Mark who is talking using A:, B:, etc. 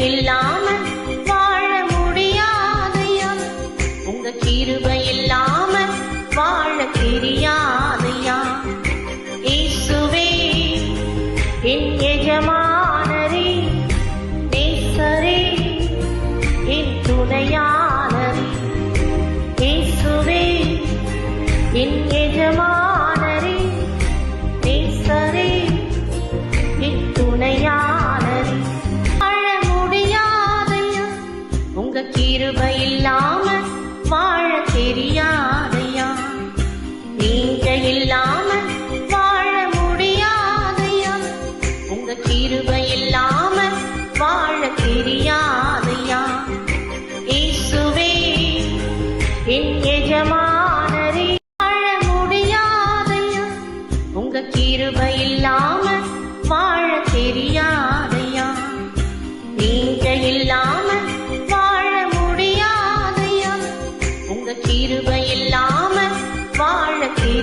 A: இல்லாம வாழ முடியாதையா, உங்க கிருபை இல்லாம வாழ தெரியாதையா. இயேசுவே என் எஜமானரே, நேசரே என் துணையானரே. இயேசுவே என் எஜமானரே, நேசரே என் துணையானரே. வாழ முடியாதையா, உங்க கிருபை இல்லாம வாழ தெரியாதையா. நீங்க இல்லாம வாழ முடியாதையா, உங்க கிருபை இல்லாம வாழ தெரியாதையா. இயேசுவே என் எஜமானரே, வாழ முடியாதையா, உங்க கிருபை இல்லாம வாழ தெரியாதையா. நீங்க இல்லாம வாழ முடியாதையா, உங்க கிருபை இல்லாம வாழ